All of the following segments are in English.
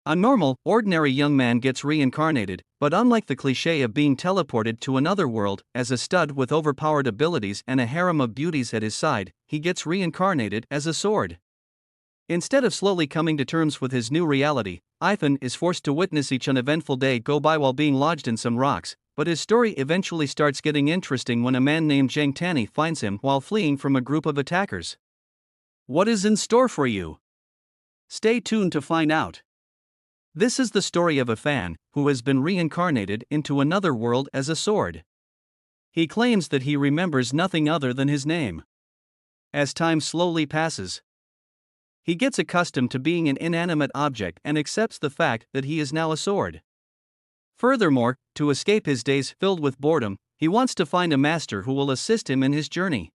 A normal, ordinary young man gets reincarnated, but unlike the cliché of being teleported to another world, as a stud with overpowered abilities and a harem of beauties at his side, he gets reincarnated as a sword. Instead of slowly coming to terms with his new reality, Ivan is forced to witness each uneventful day go by while being lodged in some rocks, but his story eventually starts getting interesting when a man named Zhang Tani finds him while fleeing from a group of attackers. What is in store for you? Stay tuned to find out. This is the story of a fan who has been reincarnated into another world as a sword. He claims that he remembers nothing other than his name. As time slowly passes, he gets accustomed to being an inanimate object and accepts the fact that he is now a sword. Furthermore, to escape his days filled with boredom, he wants to find a master who will assist him in his journey.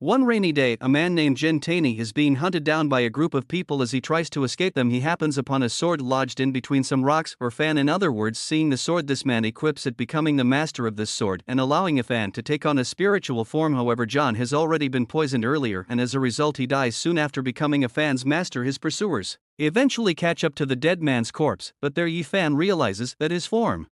One rainy day, a man named Jin Taney is being hunted down by a group of people. As he tries to escape them, he happens upon a sword lodged in between some rocks, or fan. In other words, seeing the sword this man equips it, becoming the master of this sword and allowing a fan to take on a spiritual form. However, John has already been poisoned earlier, and as a result he dies soon after becoming a fan's master. His pursuers eventually catch up to the dead man's corpse, but there Fan realizes that his form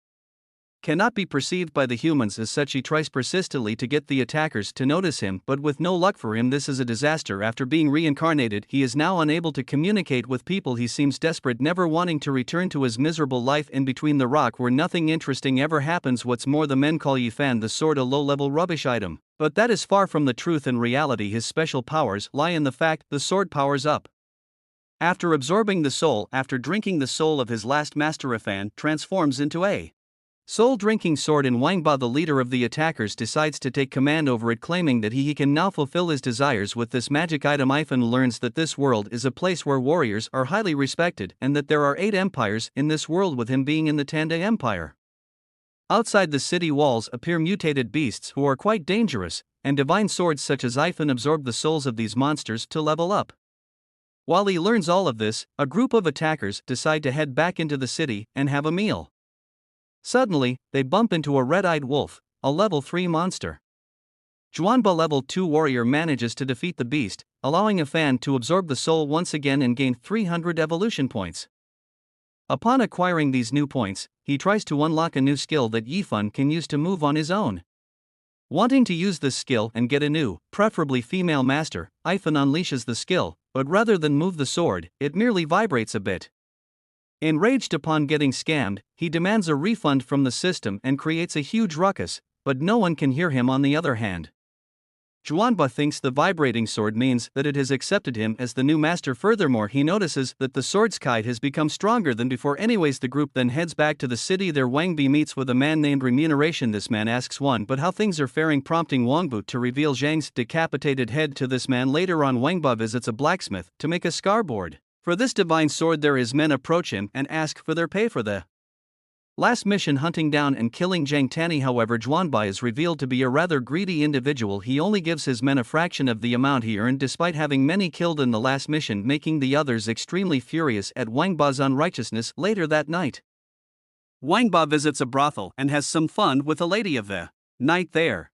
cannot be perceived by the humans. As such, he tries persistently to get the attackers to notice him, but with no luck for him, this is a disaster. After being reincarnated, he is now unable to communicate with people. He seems desperate, never wanting to return to his miserable life in between the rock where nothing interesting ever happens. What's more, the men call Fan the sword a low-level rubbish item, but that is far from the truth. In reality, his special powers lie in the fact the sword powers up after absorbing the soul. After drinking the soul of his last master, Fan transforms into a soul-drinking sword, and Wangba, the leader of the attackers, decides to take command over it, claiming that he can now fulfill his desires with this magic item. Ivan learns that this world is a place where warriors are highly respected, and that there are 8 empires in this world, with him being in the Tanda Empire. Outside the city walls appear mutated beasts who are quite dangerous, and divine swords such as Ivan absorb the souls of these monsters to level up. While he learns all of this, a group of attackers decide to head back into the city and have a meal. Suddenly, they bump into a red-eyed wolf, a level 3 monster. Juanba, level 2 warrior, manages to defeat the beast, allowing a fan to absorb the soul once again and gain 300 evolution points. Upon acquiring these new points, he tries to unlock a new skill that Yifan can use to move on his own. Wanting to use this skill and get a new, preferably female master, Ivan unleashes the skill, but rather than move the sword, it merely vibrates a bit. Enraged upon getting scammed, he demands a refund from the system and creates a huge ruckus, but no one can hear him. On the other hand, Juanba thinks the vibrating sword means that it has accepted him as the new master. Furthermore, he notices that the sword's kite has become stronger than before. Anyways, the group then heads back to the city. There, Wangbi meets with a man named Remuneration. This man asks Wan but how things are faring, prompting Wangbu to reveal Zhang's decapitated head to this man. Later on, Wangba visits a blacksmith to make a scarboard for this divine sword. There his men approach him and ask for their pay for the last mission, hunting down and killing Zhang Tani. However, Juanba is revealed to be a rather greedy individual. He only gives his men a fraction of the amount he earned, despite having many killed in the last mission, making the others extremely furious at Wangba's unrighteousness. Later that night, Wangba visits a brothel and has some fun with a lady of the night there.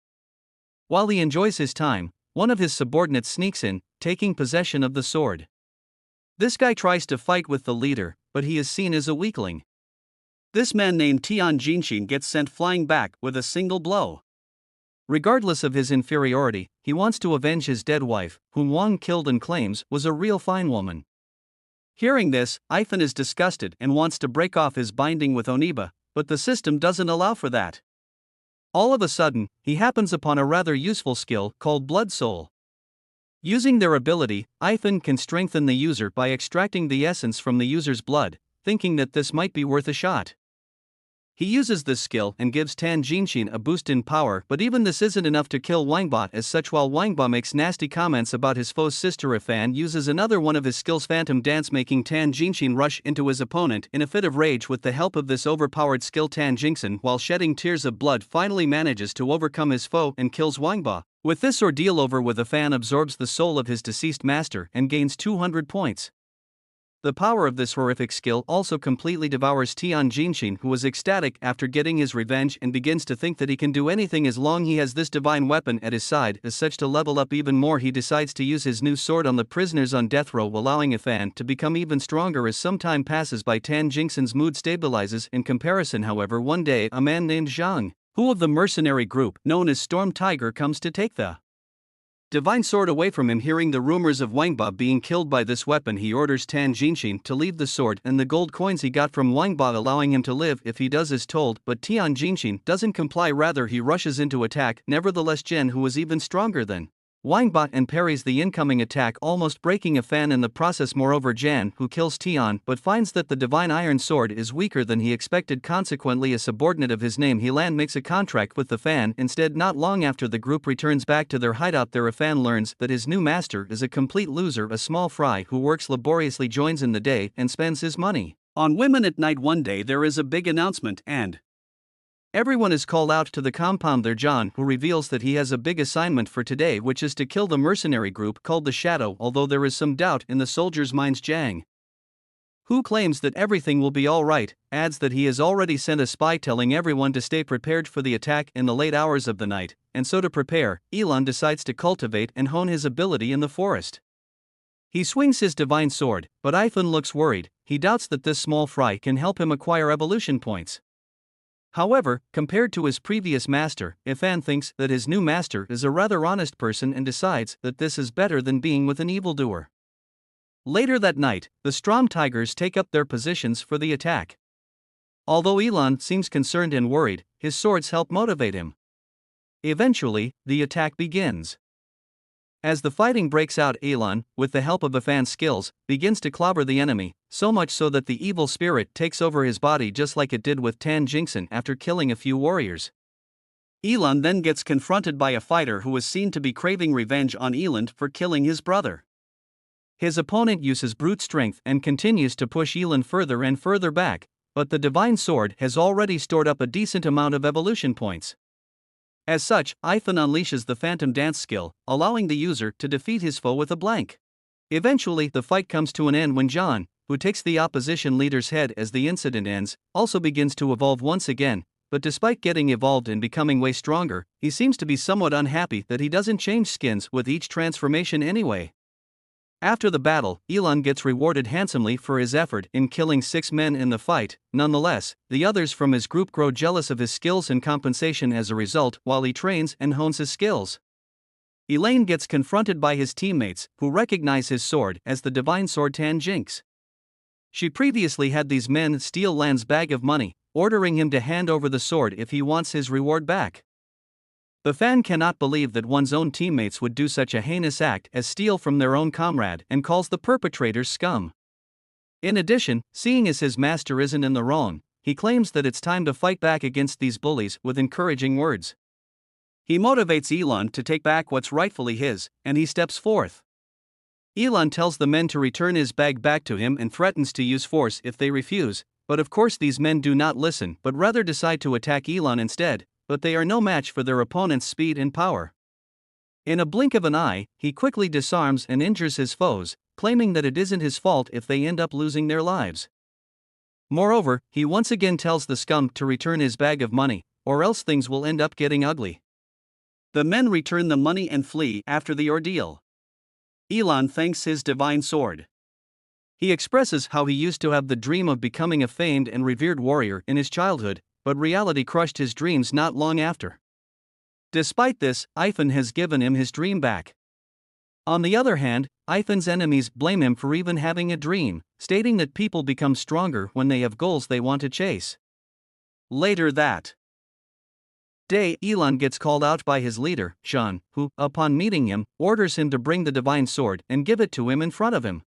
While he enjoys his time, one of his subordinates sneaks in, taking possession of the sword. This guy tries to fight with the leader, but he is seen as a weakling. This man named Tian Jinshin gets sent flying back with a single blow. Regardless of his inferiority, he wants to avenge his dead wife, whom Wang killed and claims was a real fine woman. Hearing this, Ivan is disgusted and wants to break off his binding with Oniba, but the system doesn't allow for that. All of a sudden, he happens upon a rather useful skill called Blood Soul. Using their ability, Ivan can strengthen the user by extracting the essence from the user's blood, thinking that this might be worth a shot. He uses this skill and gives Tan Jinshin a boost in power, but even this isn't enough to kill Wangba. As such, while Wangba makes nasty comments about his foe's sister, Ifan uses another one of his skills, Phantom Dance, making Tan Jinshin rush into his opponent in a fit of rage. With the help of this overpowered skill, Tan Jinxin, while shedding tears of blood, finally manages to overcome his foe and kills Wangba. With this ordeal over with, Ifan absorbs the soul of his deceased master and gains 200 points. The power of this horrific skill also completely devours Tian Jinxin, who was ecstatic after getting his revenge and begins to think that he can do anything as long he has this divine weapon at his side. As such, to level up even more, he decides to use his new sword on the prisoners on death row, allowing Ifan to become even stronger as some time passes by. Tan Jinxin's mood stabilizes in comparison. However, one day a man named Zhang, who of the mercenary group known as Storm Tiger, comes to take the divine sword away from him. Hearing the rumors of Wangba being killed by this weapon, he orders Tan Jinxin to leave the sword and the gold coins he got from Wangba, allowing him to live if he does as told. But Tian Jinxin doesn't comply, rather he rushes into attack. Nevertheless, Jen, who was even stronger than Wangba, and parries the incoming attack, almost breaking a fan in the process. Moreover, Jan, who kills Tian but finds that the divine iron sword is weaker than he expected. Consequently, a subordinate of his name Helan makes a contract with the fan instead. Not long after the group returns back to their hideout, there Fan learns that his new master is a complete loser. A small fry who works laboriously joins in the day and spends his money on women at night. One day there is a big announcement and everyone is called out to the compound. There John, who reveals that he has a big assignment for today, which is to kill the mercenary group called the Shadow. Although there is some doubt in the soldiers' minds, Zhang, who claims that everything will be alright, adds that he has already sent a spy telling everyone to stay prepared for the attack in the late hours of the night, and so to prepare, Elon decides to cultivate and hone his ability in the forest. He swings his divine sword, but Ifan looks worried. He doubts that this small fry can help him acquire evolution points. However, compared to his previous master, Ifan thinks that his new master is a rather honest person and decides that this is better than being with an evildoer. Later that night, the Strom Tigers take up their positions for the attack. Although Elon seems concerned and worried, his swords help motivate him. Eventually, the attack begins. As the fighting breaks out, Elon, with the help of Ifan's skills, begins to clobber the enemy, so much so that the evil spirit takes over his body just like it did with Tan Jinxin after killing a few warriors. Elon then gets confronted by a fighter who is seen to be craving revenge on Elon for killing his brother. His opponent uses brute strength and continues to push Elon further and further back, but the divine sword has already stored up a decent amount of evolution points. As such, Ifan unleashes the Phantom Dance skill, allowing the user to defeat his foe with a blank. Eventually, the fight comes to an end when John, who takes the opposition leader's head as the incident ends, also begins to evolve once again, but despite getting evolved and becoming way stronger, he seems to be somewhat unhappy that he doesn't change skins with each transformation anyway. After the battle, Elon gets rewarded handsomely for his effort in killing 6 men in the fight. Nonetheless, the others from his group grow jealous of his skills and compensation as a result while he trains and hones his skills. Elaine gets confronted by his teammates, who recognize his sword as the divine sword Tan Jinx. She previously had these men steal Lan's bag of money, ordering him to hand over the sword if he wants his reward back. The fan cannot believe that one's own teammates would do such a heinous act as steal from their own comrade and calls the perpetrators scum. In addition, seeing as his master isn't in the wrong, he claims that it's time to fight back against these bullies with encouraging words. He motivates Elon to take back what's rightfully his, and he steps forth. Elon tells the men to return his bag back to him and threatens to use force if they refuse, but of course these men do not listen but rather decide to attack Elon instead, but they are no match for their opponent's speed and power. In a blink of an eye, he quickly disarms and injures his foes, claiming that it isn't his fault if they end up losing their lives. Moreover, he once again tells the scum to return his bag of money, or else things will end up getting ugly. The men return the money and flee after the ordeal. Elon thanks his divine sword. He expresses how he used to have the dream of becoming a famed and revered warrior in his childhood, but reality crushed his dreams not long after. Despite this, Ifan has given him his dream back. On the other hand, Ifan's enemies blame him for even having a dream, stating that people become stronger when they have goals they want to chase. Later that day, Elon gets called out by his leader, Shan, who, upon meeting him, orders him to bring the divine sword and give it to him in front of him.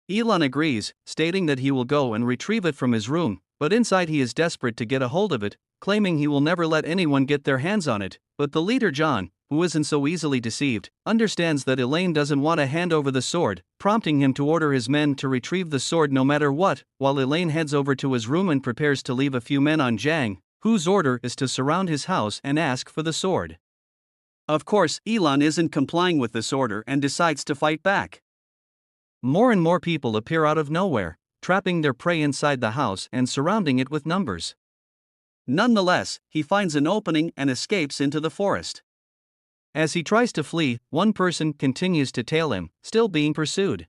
Elon agrees, stating that he will go and retrieve it from his room, but inside he is desperate to get a hold of it, claiming he will never let anyone get their hands on it. But the leader John, who isn't so easily deceived, understands that Elaine doesn't want to hand over the sword, prompting him to order his men to retrieve the sword no matter what, while Elaine heads over to his room and prepares to leave a few men on Zhang, whose order is to surround his house and ask for the sword. Of course, Elon isn't complying with this order and decides to fight back. more and more people appear out of nowhere, trapping their prey inside the house and surrounding it with numbers. Nonetheless, he finds an opening and escapes into the forest. As he tries to flee, one person continues to tail him, still being pursued.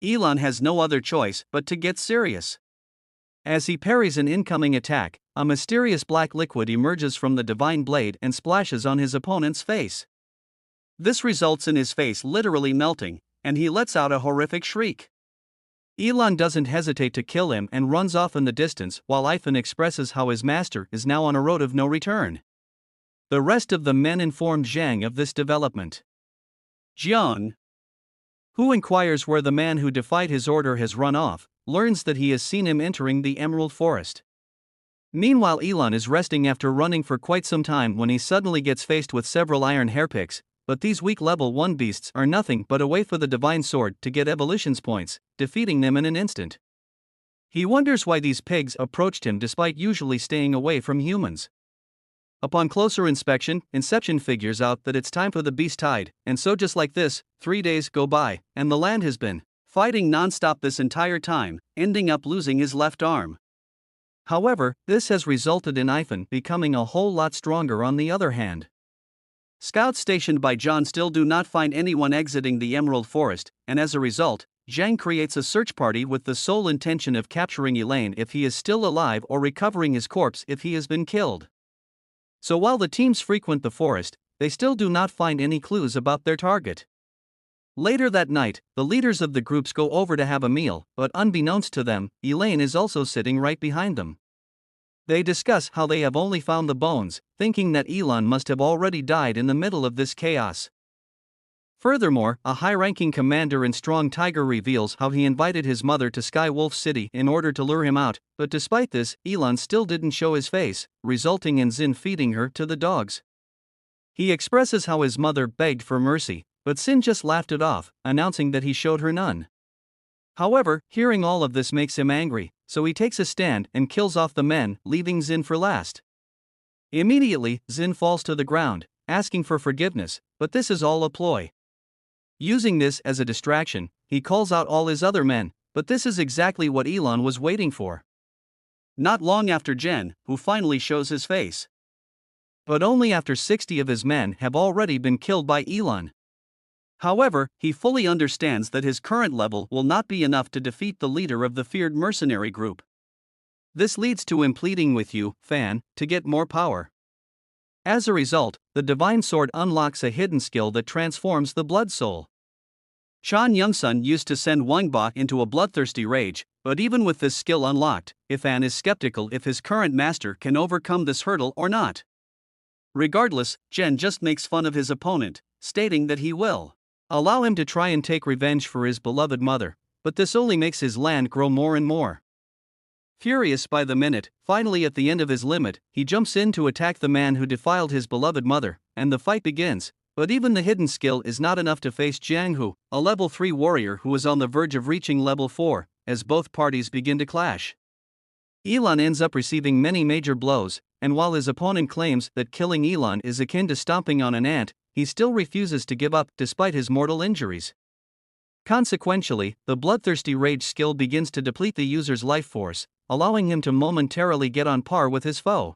Elon has no other choice but to get serious. As he parries an incoming attack, a mysterious black liquid emerges from the divine blade and splashes on his opponent's face. This results in his face literally melting, and he lets out a horrific shriek. Elon doesn't hesitate to kill him and runs off in the distance while Ivan expresses how his master is now on a road of no return. The rest of the men informed Zhang of this development. Jiang, who inquires where the man who defied his order has run off, learns that he has seen him entering the Emerald Forest. Meanwhile, Elon is resting after running for quite some time when he suddenly gets faced with several iron hairpicks, but these weak level 1 beasts are nothing but a way for the divine sword to get evolutions points, defeating them in an instant. He wonders why these pigs approached him despite usually staying away from humans. Upon closer inspection, Inception figures out that it's time for the beast tide, and so just like this, 3 days go by, and the land has been fighting non-stop this entire time, ending up losing his left arm. However, this has resulted in Ivan becoming a whole lot stronger on the other hand. Scouts stationed by John still do not find anyone exiting the Emerald Forest, and as a result, Zhang creates a search party with the sole intention of capturing Elaine if he is still alive or recovering his corpse if he has been killed. So while the teams frequent the forest, they still do not find any clues about their target. Later that night, the leaders of the groups go over to have a meal, but unbeknownst to them, Elaine is also sitting right behind them. They discuss how they have only found the bones, thinking that Elon must have already died in the middle of this chaos. Furthermore, a high-ranking commander in Strong Tiger reveals how he invited his mother to Sky Wolf City in order to lure him out, but despite this, Elon still didn't show his face, resulting in Xin feeding her to the dogs. He expresses how his mother begged for mercy, but Xin just laughed it off, announcing that he showed her none. However, hearing all of this makes him angry, so he takes a stand and kills off the men, leaving Xin for last. Immediately, Xin falls to the ground, asking for forgiveness, but this is all a ploy. Using this as a distraction, he calls out all his other men, but this is exactly what Elon was waiting for. Not long after Jen, who finally shows his face. But only after 60 of his men have already been killed by Elon. However, he fully understands that his current level will not be enough to defeat the leader of the feared mercenary group. This leads to him pleading with you, Fan, to get more power. As a result, the Divine Sword unlocks a hidden skill that transforms the Blood Soul. Chan Youngsun used to send Wangba into a bloodthirsty rage, but even with this skill unlocked, Fan is skeptical if his current master can overcome this hurdle or not. Regardless, Jen just makes fun of his opponent, stating that he will allow him to try and take revenge for his beloved mother, but this only makes his land grow more and more. Furious by the minute, finally at the end of his limit, he jumps in to attack the man who defiled his beloved mother, and the fight begins, but even the hidden skill is not enough to face Jiang Hu, a level 3 warrior who is on the verge of reaching level 4, as both parties begin to clash. Elon ends up receiving many major blows, and while his opponent claims that killing Elon is akin to stomping on an ant, he still refuses to give up despite his mortal injuries. Consequentially, the bloodthirsty rage skill begins to deplete the user's life force, allowing him to momentarily get on par with his foe.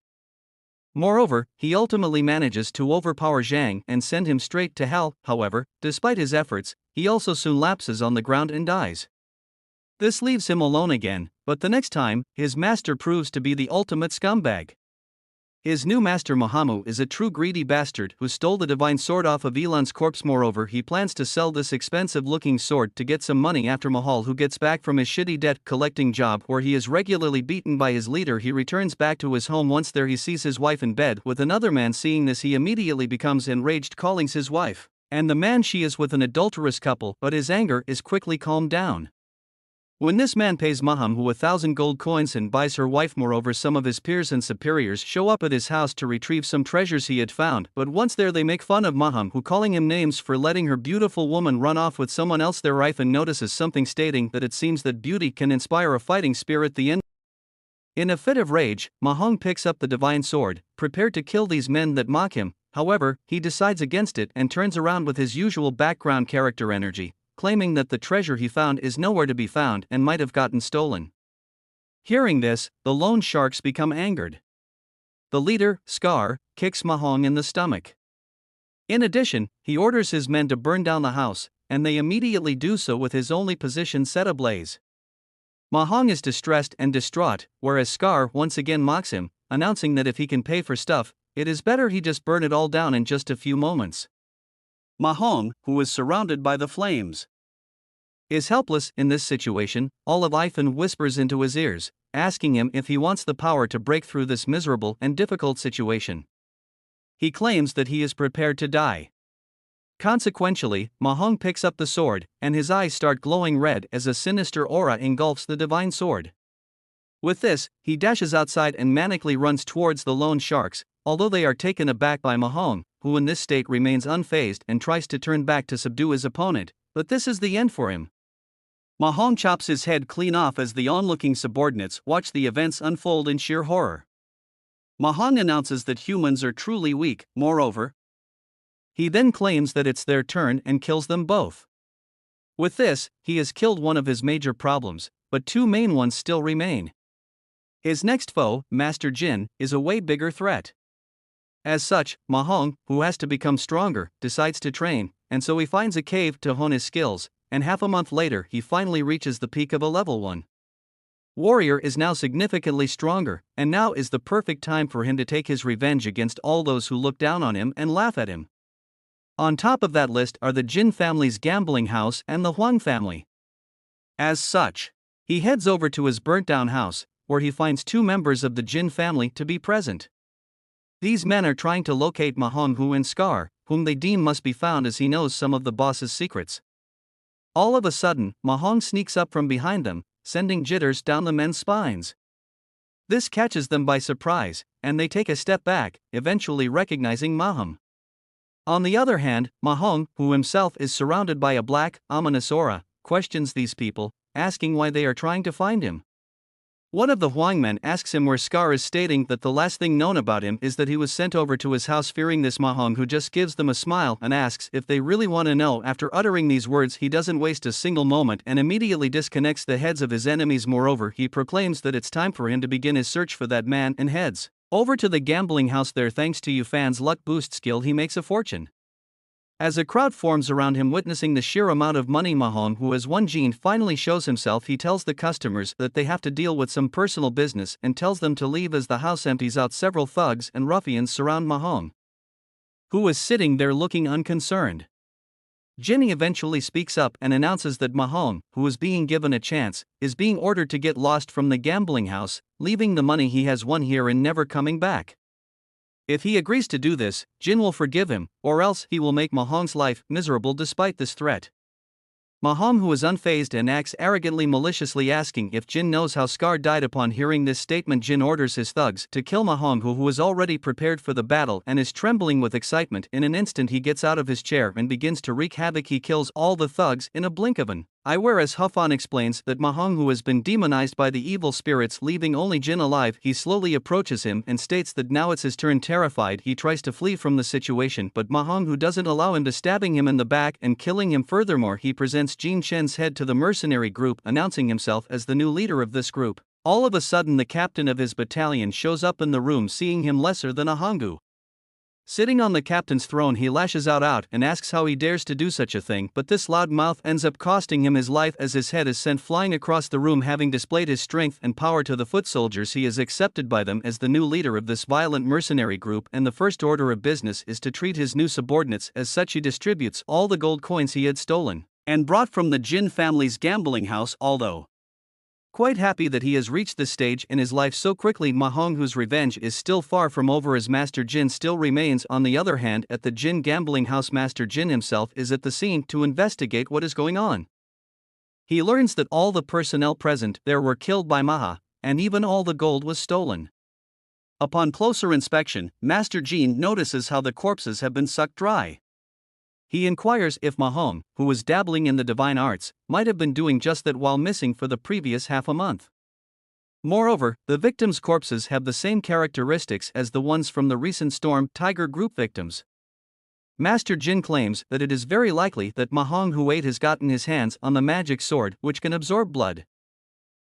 Moreover, he ultimately manages to overpower Zhang and send him straight to hell. However, despite his efforts, he also soon lapses on the ground and dies. This leaves him alone again, but the next time, his master proves to be the ultimate scumbag. His new master Mahamu is a true greedy bastard who stole the divine sword off of Elon's corpse. Moreover, he plans to sell this expensive-looking sword to get some money after Mahal, who gets back from his shitty debt-collecting job where he is regularly beaten by his leader. He returns back to his home. Once there, he sees his wife in bed with another man. Seeing this, he immediately becomes enraged, calling his wife and the man she is with an adulterous couple, but his anger is quickly calmed down when this man pays Maham 1,000 gold coins and buys her wife. Moreover, some of his peers and superiors show up at his house to retrieve some treasures he had found, but once there they make fun of Maham, who calling him names for letting her beautiful woman run off with someone else. Their wife notices something, stating that it seems that beauty can inspire a fighting spirit. The end. In a fit of rage, Mahong picks up the divine sword, prepared to kill these men that mock him. However, he decides against it and turns around with his usual background character energy, claiming that the treasure he found is nowhere to be found and might have gotten stolen. Hearing this, the loan sharks become angered. The leader, Scar, kicks Mahong in the stomach. In addition, he orders his men to burn down the house, and they immediately do so with his only position set ablaze. Mahong is distressed and distraught, whereas Scar once again mocks him, announcing that if he can pay for stuff, it is better he just burn it all down in just a few moments. Mahong, who is surrounded by the flames, is helpless in this situation. Olive whispers into his ears, asking him if he wants the power to break through this miserable and difficult situation. He claims that he is prepared to die. Consequentially, Mahong picks up the sword, and his eyes start glowing red as a sinister aura engulfs the divine sword. With this, he dashes outside and manically runs towards the lone sharks, although they are taken aback by Mahong, who in this state remains unfazed and tries to turn back to subdue his opponent, but this is the end for him. Mahong chops his head clean off as the onlooking subordinates watch the events unfold in sheer horror. Mahong announces that humans are truly weak. Moreover, he then claims that it's their turn and kills them both. With this, he has killed one of his major problems, but two main ones still remain. His next foe, Master Jin, is a way bigger threat. As such, Mahong, who has to become stronger, decides to train, and so he finds a cave to hone his skills, and half a month later he finally reaches the peak of a level 1. Warrior is now significantly stronger, and now is the perfect time for him to take his revenge against all those who look down on him and laugh at him. On top of that list are the Jin family's gambling house and the Huang family. As such, he heads over to his burnt-down house, where he finds two members of the Jin family to be present. These men are trying to locate Mahong and Scar, whom they deem must be found as he knows some of the boss's secrets. All of a sudden, Mahong sneaks up from behind them, sending jitters down the men's spines. This catches them by surprise, and they take a step back, eventually recognizing Mahong. On the other hand, Mahong, who himself is surrounded by a black, ominous aura, questions these people, asking why they are trying to find him. One of the Huang men asks him where Scar is, stating that the last thing known about him is that he was sent over to his house fearing this Mahong, who just gives them a smile and asks if they really want to know. After uttering these words, he doesn't waste a single moment and immediately disconnects the heads of his enemies. Moreover, he proclaims that it's time for him to begin his search for that man and heads over to the gambling house. There, thanks to Yufan's luck boost skill, he makes a fortune. As a crowd forms around him witnessing the sheer amount of money Mahong, who as one Jin, finally shows himself, he tells the customers that they have to deal with some personal business and tells them to leave as the house empties out. Several thugs and ruffians surround Mahong, who is sitting there looking unconcerned. Jinny eventually speaks up and announces that Mahong, who is being given a chance, is being ordered to get lost from the gambling house, leaving the money he has won here and never coming back. If he agrees to do this, Jin will forgive him, or else he will make Mahong's life miserable despite this threat. Mahong, who is unfazed and acts arrogantly, maliciously asking if Jin knows how Scar died. Upon hearing this statement, Jin orders his thugs to kill Mahong, who is already prepared for the battle and is trembling with excitement. In an instant he gets out of his chair and begins to wreak havoc. He kills all the thugs in a blink of an eye, whereas Huffan explains that Mahong, who has been demonized by the evil spirits, leaving only Jin alive. He slowly approaches him and states that now it's his turn. Terrified, he tries to flee from the situation, but Mahong, who doesn't allow him, to stabbing him in the back and killing him. Furthermore, he presents Jin Shen's head to the mercenary group, announcing himself as the new leader of this group. All of a sudden, the captain of his battalion shows up in the room, seeing him lesser than a Hangu sitting on the captain's throne. He lashes out and asks how he dares to do such a thing, but this loud mouth ends up costing him his life as his head is sent flying across the room. Having displayed his strength and power to the foot soldiers, he is accepted by them as the new leader of this violent mercenary group, and the first order of business is to treat his new subordinates as such. He distributes all the gold coins he had stolen and brought from the Jin family's gambling house. Although quite happy that he has reached this stage in his life so quickly, Mahong, whose revenge is still far from over as Master Jin, still remains. On the other hand, at the Jin gambling house, Master Jin himself is at the scene to investigate what is going on. He learns that all the personnel present there were killed by Maha, and even all the gold was stolen. Upon closer inspection, Master Jin notices how the corpses have been sucked dry. He inquires if Mahong, who was dabbling in the divine arts, might have been doing just that while missing for the previous half a month. Moreover, the victims' corpses have the same characteristics as the ones from the recent Storm Tiger group victims. Master Jin claims that it is very likely that Mahong Huate has gotten his hands on the magic sword which can absorb blood.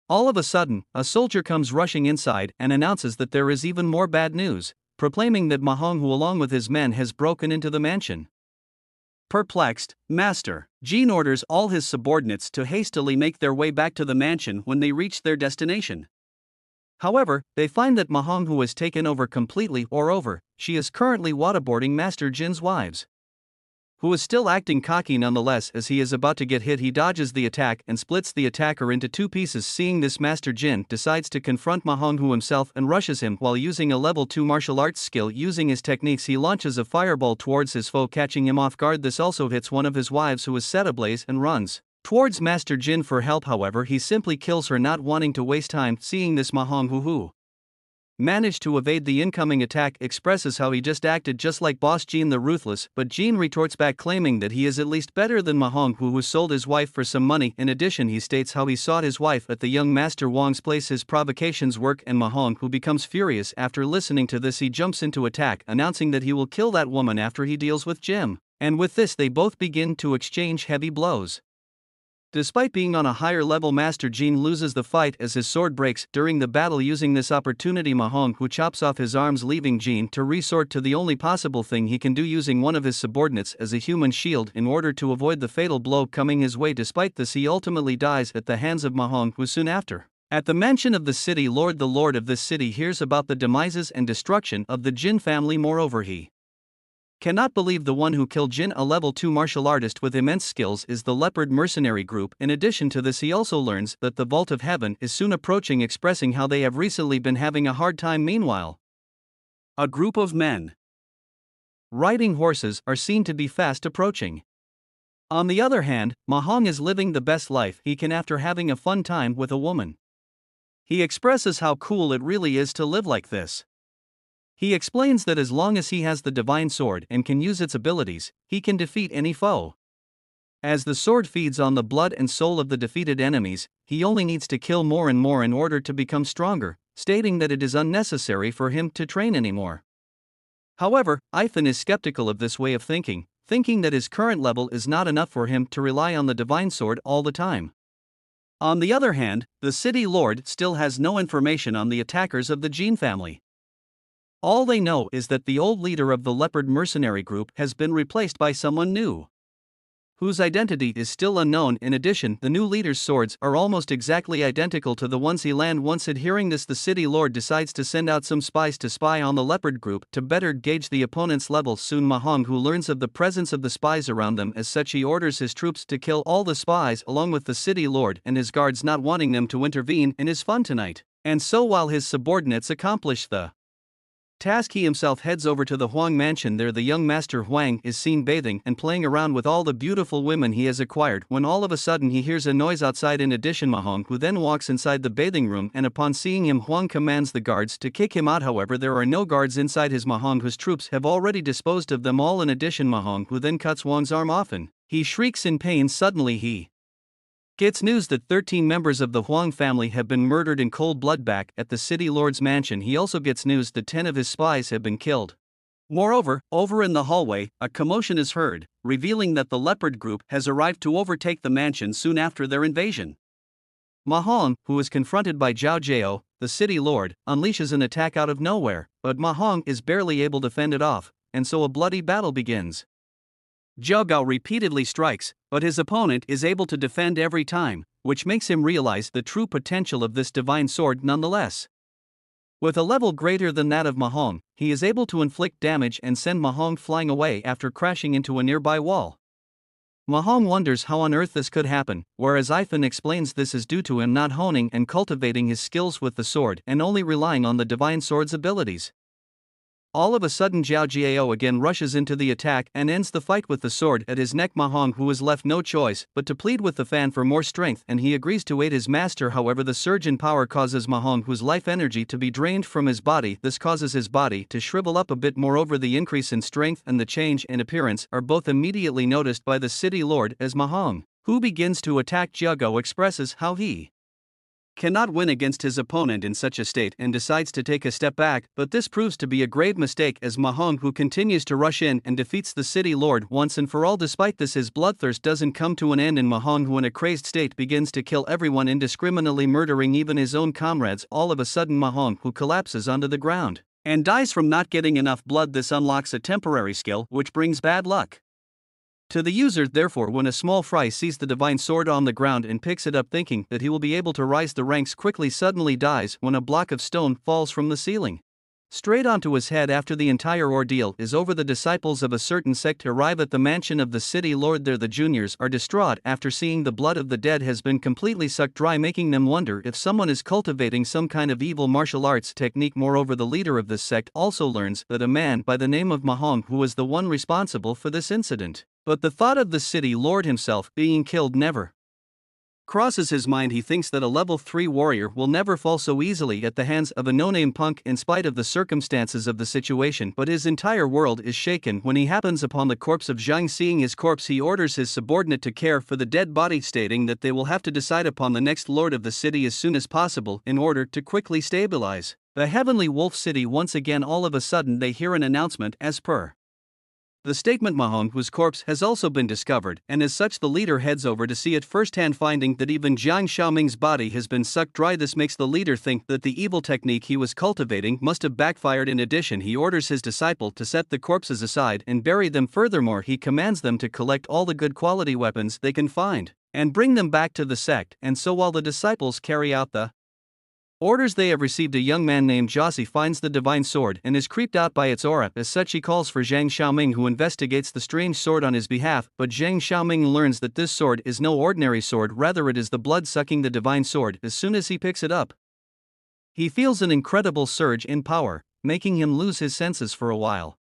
All of a sudden, a soldier comes rushing inside and announces that there is even more bad news, proclaiming that Mahong Hu along with his men has broken into the mansion. Perplexed, Master Jin orders all his subordinates to hastily make their way back to the mansion when they reach their destination. However, they find that Mahong Hu has taken over completely. She is currently waterboarding Master Jin's wives. Who is still acting cocky nonetheless. As he is about to get hit, he dodges the attack and splits the attacker into two pieces. Seeing this, Master Jin decides to confront Mahong Hu himself and rushes him while using a level 2 martial arts skill. Using his techniques, he launches a fireball towards his foe, catching him off guard. This also hits one of his wives, who is set ablaze and runs towards Master Jin for help. However, he simply kills her, not wanting to waste time. Seeing this, Mahong Hu, who managed to evade the incoming attack, expresses how he just acted just like Boss Jin the Ruthless, but Jin retorts back claiming that he is at least better than Mahong Hu, who sold his wife for some money. In addition, he states how he sought his wife at the young Master Wang's place. His provocations work and Mahong Hu becomes furious. After listening to this, he jumps into attack, announcing that he will kill that woman after he deals with Jim, and with this they both begin to exchange heavy blows. Despite being on a higher level, Master Jin loses the fight as his sword breaks during the battle. Using this opportunity, Mahong Hu chops off his arms, leaving Jin to resort to the only possible thing he can do, using one of his subordinates as a human shield in order to avoid the fatal blow coming his way. Despite this, he ultimately dies at the hands of Mahong Hu soon after. At the mansion of the city lord, the lord of this city hears about the demises and destruction of the Jin family. Moreover, he cannot believe the one who killed Jin, a level 2 martial artist with immense skills, is the Leopard Mercenary Group. In addition to this, he also learns that the Vault of Heaven is soon approaching, expressing how they have recently been having a hard time. Meanwhile, a group of men riding horses are seen to be fast approaching. On the other hand, Mahong is living the best life he can after having a fun time with a woman. He expresses how cool it really is to live like this. He explains that as long as he has the divine sword and can use its abilities, he can defeat any foe. As the sword feeds on the blood and soul of the defeated enemies, he only needs to kill more and more in order to become stronger, stating that it is unnecessary for him to train anymore. However, Ivan is skeptical of this way of thinking that his current level is not enough for him to rely on the divine sword all the time. On the other hand, the city lord still has no information on the attackers of the Jin family. All they know is that the old leader of the Leopard Mercenary Group has been replaced by someone new, whose identity is still unknown. In addition, the new leader's swords are almost exactly identical to the ones he landed once. Hearing this, the city lord decides to send out some spies to spy on the Leopard Group to better gauge the opponent's level. Soon Mahong Hu learns of the presence of the spies around them. As such, he orders his troops to kill all the spies along with the city lord and his guards, not wanting them to intervene in his fun tonight. And so while his subordinates accomplish the task, he himself heads over to the Huang mansion. There, the young Master Huang is seen bathing and playing around with all the beautiful women he has acquired, when all of a sudden he hears a noise outside. In addition, Mahong Hu then walks inside the bathing room, and upon seeing him, Huang commands the guards to kick him out. However, there are no guards inside, his Mahong Hu's troops have already disposed of them all. In addition, Mahong Hu then cuts Huang's arm off and he shrieks in pain. Suddenly he gets news that 13 members of the Huang family have been murdered in cold blood. Back at the city lord's mansion, he also gets news that 10 of his spies have been killed. Moreover, over in the hallway, a commotion is heard, revealing that the Leopard Group has arrived to overtake the mansion soon after their invasion. Mahong, who is confronted by Zhao Jiao, the city lord, unleashes an attack out of nowhere, but Mahong is barely able to fend it off, and so a bloody battle begins. Zhao Gao repeatedly strikes, but his opponent is able to defend every time, which makes him realize the true potential of this divine sword nonetheless. With a level greater than that of Mahong, he is able to inflict damage and send Mahong flying away after crashing into a nearby wall. Mahong wonders how on earth this could happen, whereas Ivan explains this is due to him not honing and cultivating his skills with the sword and only relying on the divine sword's abilities. All of a sudden, Zhao Jiao again rushes into the attack and ends the fight with the sword at his neck. Mahong Hu is left no choice but to plead with the fan for more strength, and he agrees to aid his master. However, the surge in power causes Mahong Hu's life energy to be drained from his body. This causes his body to shrivel up a bit. Moreover, the increase in strength and the change in appearance are both immediately noticed by the city lord, as Mahong Hu begins to attack. Jiao expresses how he cannot win against his opponent in such a state and decides to take a step back, but this proves to be a grave mistake as Manhua continues to rush in and defeats the city lord once and for all. Despite this, his bloodthirst doesn't come to an end and Manhua in a crazed state begins to kill everyone, indiscriminately murdering even his own comrades. All of a sudden Manhua collapses onto the ground and dies from not getting enough blood. This unlocks a temporary skill which brings bad luck to the user. Therefore, when a small fry sees the divine sword on the ground and picks it up thinking that he will be able to rise the ranks quickly, suddenly dies when a block of stone falls from the ceiling straight onto his head. After the entire ordeal is over, the disciples of a certain sect arrive at the mansion of the city lord. There the juniors are distraught after seeing the blood of the dead has been completely sucked dry, making them wonder if someone is cultivating some kind of evil martial arts technique. Moreover, the leader of this sect also learns that a man by the name of Mahong was the one responsible for this incident. But the thought of the city lord himself being killed never crosses his mind. He thinks that a level 3 warrior will never fall so easily at the hands of a no-name punk in spite of the circumstances of the situation, but his entire world is shaken when he happens upon the corpse of Zhang. Seeing his corpse, he orders his subordinate to care for the dead body, stating that they will have to decide upon the next lord of the city as soon as possible in order to quickly stabilize the Heavenly Wolf City. Once again, all of a sudden they hear an announcement as per the statement Mahong's corpse has also been discovered, and as such the leader heads over to see it firsthand, finding that even Jiang Xiaoming's body has been sucked dry. This makes the leader think that the evil technique he was cultivating must have backfired. In addition, he orders his disciple to set the corpses aside and bury them. Furthermore, he commands them to collect all the good quality weapons they can find and bring them back to the sect. And so while the disciples carry out the orders they have received, a young man named Jossi finds the divine sword and is creeped out by its aura. As such, he calls for Zhang Xiaoming, who investigates the strange sword on his behalf, but Zhang Xiaoming learns that this sword is no ordinary sword, rather it is the blood-sucking the divine sword. As soon as he picks it up, he feels an incredible surge in power, making him lose his senses for a while.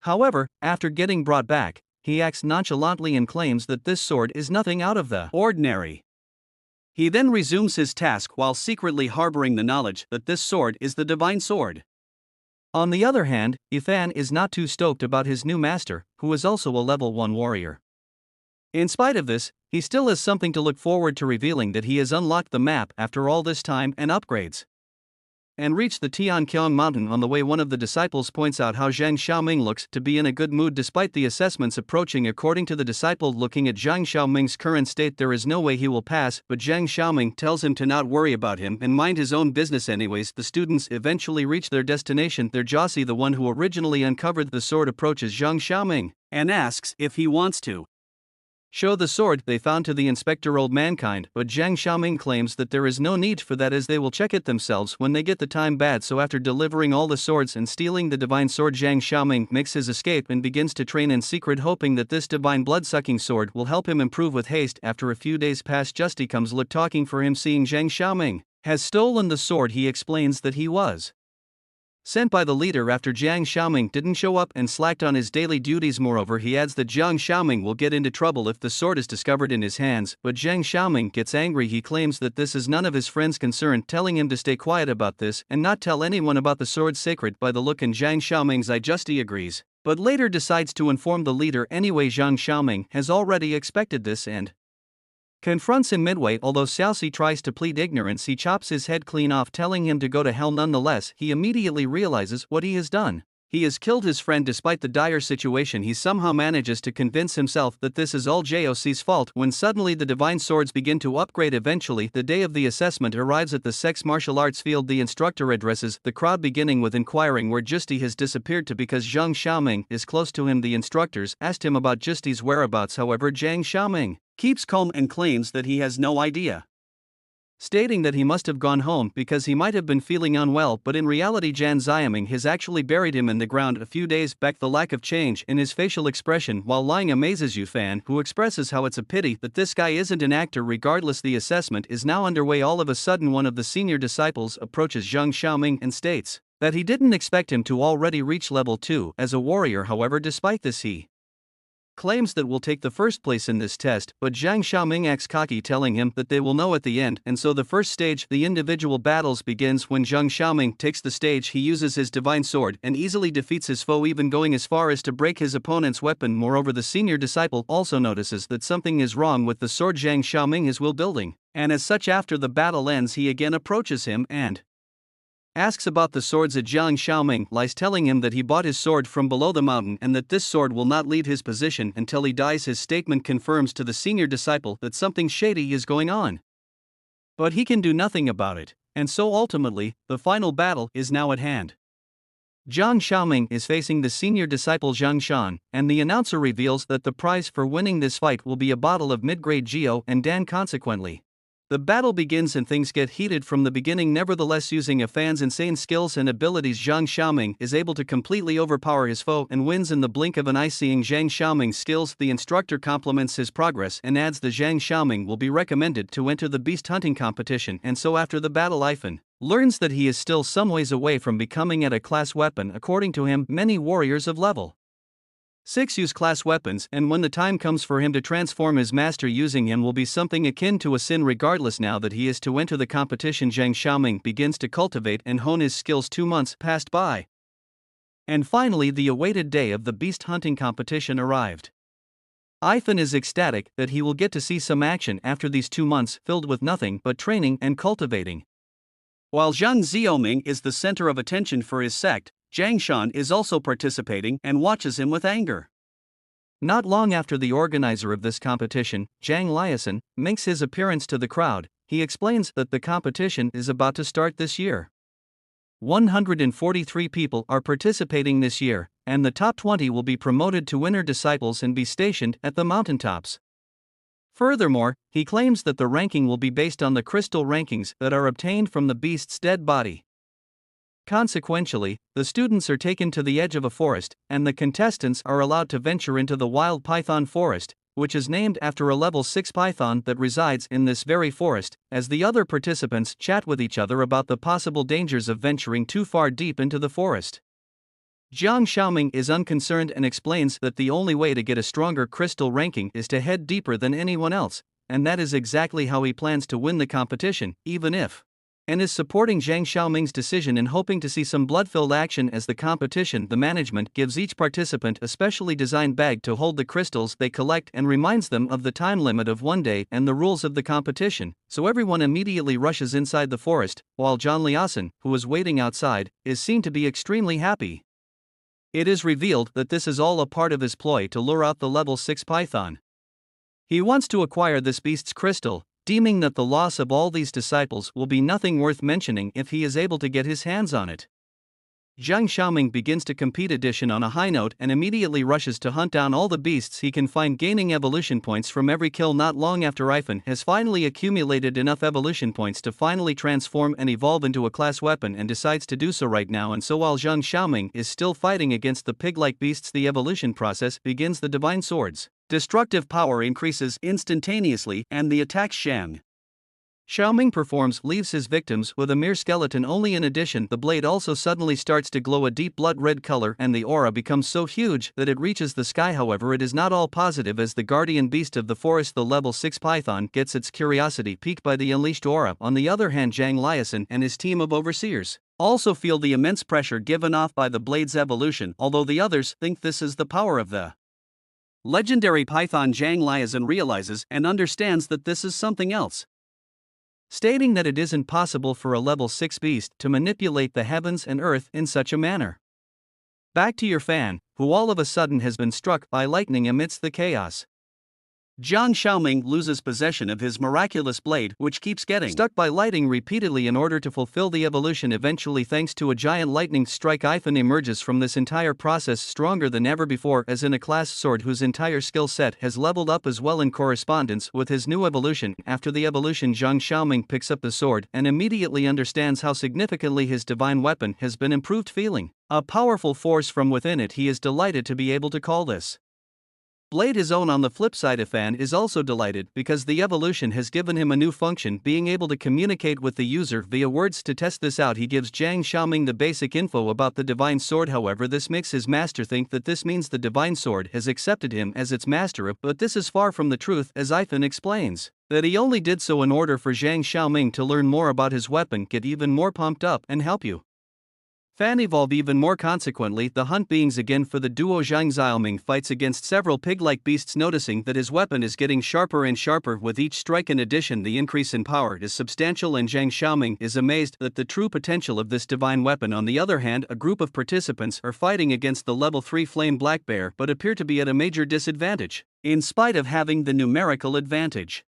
However, after getting brought back, he acts nonchalantly and claims that this sword is nothing out of the ordinary. He then resumes his task while secretly harboring the knowledge that this sword is the divine sword. On the other hand, Ethan is not too stoked about his new master, who is also a level 1 warrior. In spite of this, he still has something to look forward to, revealing that he has unlocked the map after all this time and upgrades, and reached the Tianqiang mountain. On the way, one of the disciples points out how Zhang Xiaoming looks to be in a good mood despite the assessments approaching. According to the disciple, looking at Zhang Xiaoming's current state, there is no way he will pass, but Zhang Xiaoming tells him to not worry about him and mind his own business anyways. The students eventually reach their destination. There Jossi, the one who originally uncovered the sword, approaches Zhang Xiaoming and asks if he wants to show the sword they found to the inspector old mankind, but Zhang Xiaoming claims that there is no need for that as they will check it themselves when they get the time bad. So after delivering all the swords and stealing the divine sword, Zhang Xiaoming makes his escape and begins to train in secret, hoping that this divine blood-sucking sword will help him improve with haste. After a few days pass, Justy comes talking for him. Seeing Zhang Xiaoming has stolen the sword, he explains that he was sent by the leader after Jiang Xiaoming didn't show up and slacked on his daily duties. Moreover, he adds that Jiang Xiaoming will get into trouble if the sword is discovered in his hands, but Jiang Xiaoming gets angry. He claims that this is none of his friend's concern, telling him to stay quiet about this and not tell anyone about the sword's sacred. By the look in Jiang Xiaoming's eye, Justy agrees, but later decides to inform the leader anyway. Jiang Xiaoming has already expected this and confronts him midway. Although Xiaoxi tries to plead ignorance, he chops his head clean off, telling him to go to hell. Nonetheless, he immediately realizes what he has done. He has killed his friend. Despite the dire situation, he somehow manages to convince himself that this is all Jos's fault when suddenly the divine swords begin to upgrade. Eventually, the day of the assessment arrives at the sex martial arts field. The instructor addresses the crowd, beginning with inquiring where Justy has disappeared to. Because Zhang Xiaoming is close to him, the instructors asked him about Justy's whereabouts. However, Zhang Xiaoming keeps calm and claims that he has no idea, stating that he must have gone home because he might have been feeling unwell, but in reality Zhang Xiaoming has actually buried him in the ground a few days back. The lack of change in his facial expression while lying amazes Yufan, who expresses how it's a pity that this guy isn't an actor. Regardless, the assessment is now underway. All of a sudden, one of the senior disciples approaches Zhang Xiaoming and states that he didn't expect him to already reach level 2 as a warrior. However, despite this, he claims that will take the first place in this test, but Zhang Xiaoming acts cocky, telling him that they will know at the end. And so the first stage, the individual battles, begins. When Zhang Xiaoming takes the stage, he uses his divine sword and easily defeats his foe, even going as far as to break his opponent's weapon. Moreover, the senior disciple also notices that something is wrong with the sword Zhang Xiaoming is building, and as such, after the battle ends, he again approaches him and asks about the swords at Zhang Xiaoming, lies, telling him that he bought his sword from below the mountain and that this sword will not leave his position until he dies. His statement confirms to the senior disciple that something shady is going on, but he can do nothing about it, and so ultimately, the final battle is now at hand. Zhang Xiaoming is facing the senior disciple Zhang Shan, and the announcer reveals that the prize for winning this fight will be a bottle of mid-grade Geo and Dan. Consequently, the battle begins and things get heated from the beginning. Nevertheless, using a fan's insane skills and abilities, Zhang Xiaoming is able to completely overpower his foe and wins in the blink of an eye. Seeing Zhang Xiaoming's skills, the instructor compliments his progress and adds that Zhang Xiaoming will be recommended to enter the beast hunting competition. And so after the battle, Ifan learns that he is still some ways away from becoming at a class weapon. According to him, many warriors of level 6 use class weapons, and when the time comes for him to transform his master using him will be something akin to a sin. Regardless, now that he is to enter the competition, Zhang Xiaoming begins to cultivate and hone his skills. 2 months passed by, and finally the awaited day of the beast hunting competition arrived. Ifan is ecstatic that he will get to see some action after these 2 months filled with nothing but training and cultivating. While Zhang Xiaoming is the center of attention for his sect, Zhang Shan is also participating and watches him with anger. Not long after the organizer of this competition, Zhang Liason, makes his appearance to the crowd. He explains that the competition is about to start this year. 143 people are participating this year, and the top 20 will be promoted to winner disciples and be stationed at the mountaintops. Furthermore, he claims that the ranking will be based on the crystal rankings that are obtained from the beast's dead body. Consequentially, the students are taken to the edge of a forest, and the contestants are allowed to venture into the wild python forest, which is named after a level 6 python that resides in this very forest. As the other participants chat with each other about the possible dangers of venturing too far deep into the forest, Zhang Xiaoming is unconcerned and explains that the only way to get a stronger crystal ranking is to head deeper than anyone else, and that is exactly how he plans to win the competition, even if and is supporting Zhang Xiaoming's decision and hoping to see some blood-filled action. As the competition, the management gives each participant a specially designed bag to hold the crystals they collect and reminds them of the time limit of 1 day and the rules of the competition, so everyone immediately rushes inside the forest, while Zhang Liason, who is waiting outside, is seen to be extremely happy. It is revealed that this is all a part of his ploy to lure out the level 6 python. He wants to acquire this beast's crystal, deeming that the loss of all these disciples will be nothing worth mentioning if he is able to get his hands on it. Zhang Xiaoming begins to compete edition on a high note and immediately rushes to hunt down all the beasts he can find, gaining evolution points from every kill. Not long after, Ifan has finally accumulated enough evolution points to finally transform and evolve into a class weapon and decides to do so right now. And so while Zhang Xiaoming is still fighting against the pig-like beasts, the evolution process begins. The divine sword's destructive power increases instantaneously, and the attack Zhang Xiaoming performs leaves his victims with a mere skeleton only. In addition, the blade also suddenly starts to glow a deep blood red color, and the aura becomes so huge that it reaches the sky. However, it is not all positive, as the guardian beast of the forest, the level 6 python, gets its curiosity piqued by the unleashed aura. On the other hand, Zhang Liason and his team of overseers also feel the immense pressure given off by the blade's evolution, although the others think this is the power of the legendary python. Zhang Liason realizes and understands that this is something else, stating that it isn't possible for a level 6 beast to manipulate the heavens and earth in such a manner. Back to your fan, who all of a sudden has been struck by lightning amidst the chaos. Zhang Xiaoming loses possession of his miraculous blade, which keeps getting stuck by lightning repeatedly in order to fulfill the evolution. Eventually, thanks to a giant lightning strike, Ifan emerges from this entire process stronger than ever before, as in a class sword whose entire skill set has leveled up as well in correspondence with his new evolution. After the evolution, Zhang Xiaoming picks up the sword and immediately understands how significantly his divine weapon has been improved. Feeling a powerful force from within it, he is delighted to be able to call this Blade his own on the flip side. Fan is also delighted because the evolution has given him a new function, being able to communicate with the user via words. To test this out, he gives Zhang Xiaoming the basic info about the divine sword. However, this makes his master think that this means the divine sword has accepted him as its master, but this is far from the truth, as Ifan explains that he only did so in order for Zhang Xiaoming to learn more about his weapon, get even more pumped up, and help you Fan evolve even more. Consequently, the hunt begins again for the duo. Zhang Xiaoming fights against several pig-like beasts, noticing that his weapon is getting sharper and sharper with each strike. In addition, the increase in power is substantial, and Zhang Xiaoming is amazed at the true potential of this divine weapon. On the other hand, a group of participants are fighting against the level 3 flame black bear but appear to be at a major disadvantage, in spite of having the numerical advantage.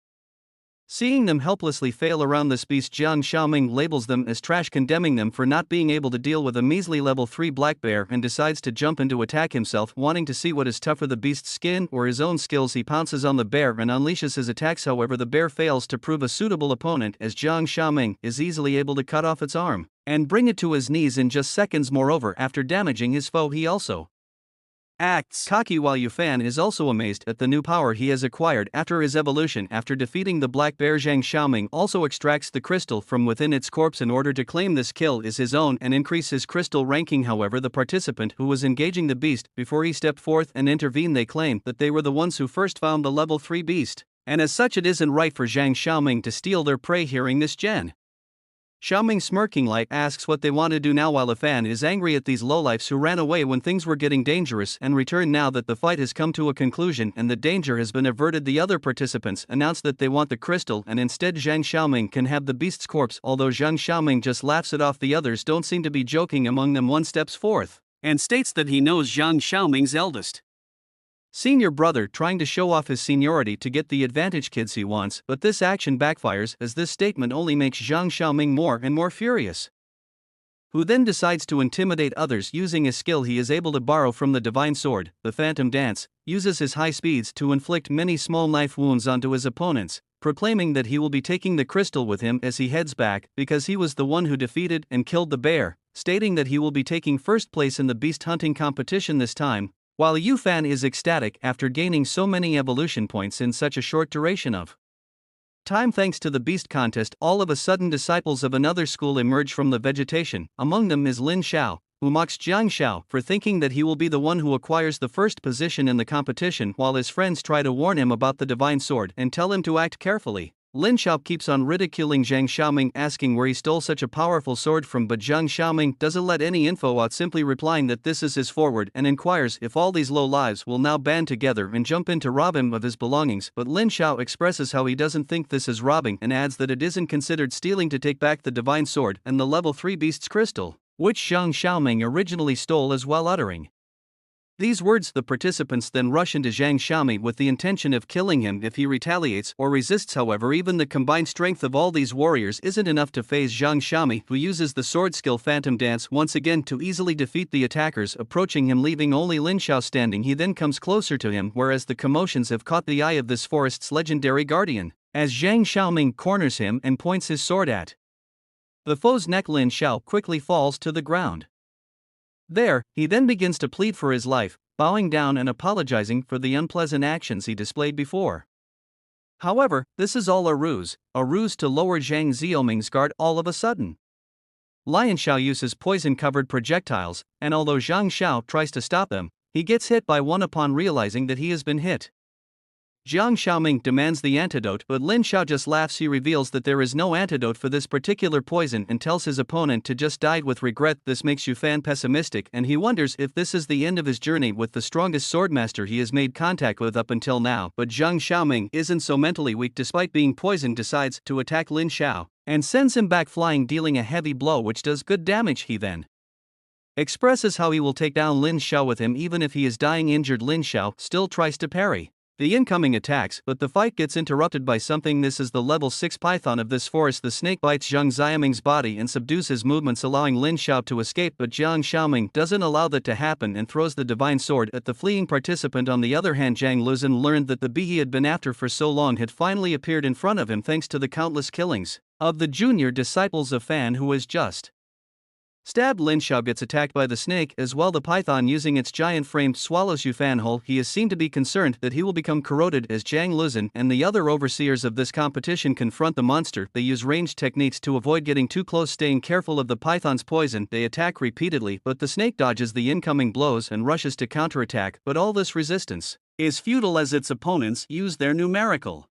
Seeing them helplessly fail around this beast, Zhang Xiaoming labels them as trash, condemning them for not being able to deal with a measly level 3 black bear, and decides to jump into attack himself, wanting to see what is tougher, the beast's skin or his own skills. He pounces on the bear and unleashes his attacks. However, the bear fails to prove a suitable opponent, as Zhang Xiaoming is easily able to cut off its arm and bring it to his knees in just seconds. Moreover, after damaging his foe, he also acts cocky, while Yufan is also amazed at the new power he has acquired after his evolution. After defeating the black bear, Zhang Xiaoming also extracts the crystal from within its corpse in order to claim this kill is his own and increase his crystal ranking. However, the participant who was engaging the beast before he stepped forth and intervened, they claim that they were the ones who first found the level 3 beast, and as such it isn't right for Zhang Xiaoming to steal their prey. Hearing this, Zhang Xiaoming smirkingly asks what they want to do now, while Fan is angry at these lowlifes who ran away when things were getting dangerous and return now that the fight has come to a conclusion and the danger has been averted. The other participants announce that they want the crystal and instead Zhang Xiaoming can have the beast's corpse, although Zhang Xiaoming just laughs it off. The others don't seem to be joking. Among them, one steps forth and states that he knows Zhang Xiaoming's eldest senior brother, trying to show off his seniority to get the advantage kids he wants, but this action backfires as this statement only makes Zhang Xiaoming more and more furious, who then decides to intimidate others using a skill he is able to borrow from the divine sword, the phantom dance. Uses his high speeds to inflict many small knife wounds onto his opponents, proclaiming that he will be taking the crystal with him as he heads back because he was the one who defeated and killed the bear, stating that he will be taking first place in the beast hunting competition this time. While Yufan is ecstatic after gaining so many evolution points in such a short duration of time thanks to the beast contest, all of a sudden disciples of another school emerge from the vegetation. Among them is Lin Xiao, who mocks Jiang Xiao for thinking that he will be the one who acquires the first position in the competition, while his friends try to warn him about the divine sword and tell him to act carefully. Lin Xiao keeps on ridiculing Zhang Xiaoming, asking where he stole such a powerful sword from, but Zhang Xiaoming doesn't let any info out, simply replying that this is his forward, and inquires if all these low lives will now band together and jump in to rob him of his belongings. But Lin Xiao expresses how he doesn't think this is robbing and adds that it isn't considered stealing to take back the divine sword and the level 3 beast's crystal, which Zhang Xiaoming originally stole as well. Uttering these words, the participants then rush into Zhang Xiaoming with the intention of killing him if he retaliates or resists. However, even the combined strength of all these warriors isn't enough to phase Zhang Xiaoming, who uses the sword skill Phantom Dance once again to easily defeat the attackers, approaching him, leaving only Lin Xiao standing. He then comes closer to him, whereas the commotions have caught the eye of this forest's legendary guardian, as Zhang Xiaoming corners him and points his sword at the foe's neck. Lin Xiao quickly falls to the ground. There, he then begins to plead for his life, bowing down and apologizing for the unpleasant actions he displayed before. However, this is all a ruse to lower Zhang Xiaoming's guard. All of a sudden, Lion Xiao uses poison-covered projectiles, and although Zhang Xiao tries to stop them, he gets hit by one upon realizing that he has been hit. Zhang Xiaoming demands the antidote, but Lin Xiao just laughs. He reveals that there is no antidote for this particular poison and tells his opponent to just die with regret. This makes Yufan pessimistic, and he wonders if this is the end of his journey with the strongest swordmaster he has made contact with up until now. But Zhang Xiaoming isn't so mentally weak. Despite being poisoned, decides to attack Lin Xiao and sends him back flying, dealing a heavy blow which does good damage. He then expresses how he will take down Lin Xiao with him even if he is dying. Injured Lin Xiao still tries to parry the incoming attacks, but the fight gets interrupted by something. This is the level 6 python of this forest. The snake bites Zhang Xiaoming's body and subdues his movements, allowing Lin Xiao to escape, but Zhang Xiaoming doesn't allow that to happen and throws the divine sword at the fleeing participant. On the other hand, Zhang Luzhen learned that the bee he had been after for so long had finally appeared in front of him thanks to the countless killings of the junior disciples of Fan, who was just Stabbed, Lin Xiao gets attacked by the snake as well. The python using its giant framed swallows Yufan hole. He is seen to be concerned that he will become corroded as Zhang Luzhen and the other overseers of this competition confront the monster. They use ranged techniques to avoid getting too close, staying careful of the python's poison. They attack repeatedly, but the snake dodges the incoming blows and rushes to counterattack, but all this resistance is futile as its opponents use their numerical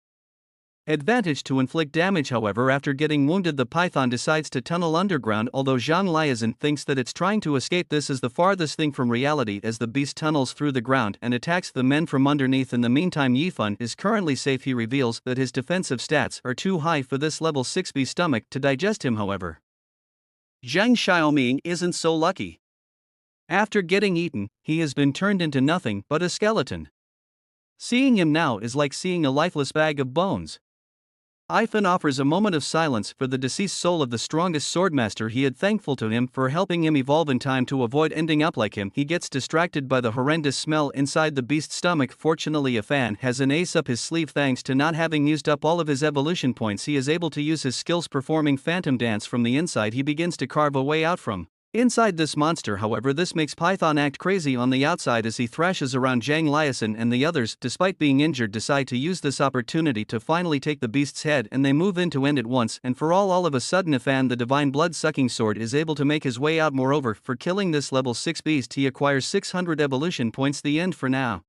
advantage to inflict damage. However, after getting wounded, the python decides to tunnel underground, although Zhang Liazhen thinks that it's trying to escape. This is the farthest thing from reality as the beast tunnels through the ground and attacks the men from underneath. In the meantime, Yifan is currently safe. He reveals that his defensive stats are too high for this level 6 beast stomach to digest him. However, Zhang Xiaoming isn't so lucky. After getting eaten, he has been turned into nothing but a skeleton. Seeing him now is like seeing a lifeless bag of bones. Ifan offers a moment of silence for the deceased soul of the strongest swordmaster. He is thankful to him for helping him evolve in time to avoid ending up like him. He gets distracted by the horrendous smell inside the beast's stomach. Fortunately, Ifan has an ace up his sleeve. Thanks to not having used up all of his evolution points, he is able to use his skills performing phantom dance from the inside. He begins to carve a way out from inside this monster. However, this makes Python act crazy on the outside as he thrashes around. Zhang Liazhen and the others, despite being injured, decide to use this opportunity to finally take the beast's head, and they move in to end it once and for all of a sudden Ifan, the divine blood-sucking sword, is able to make his way out. Moreover, for killing this level 6 beast he acquires 600 evolution points. The end for now.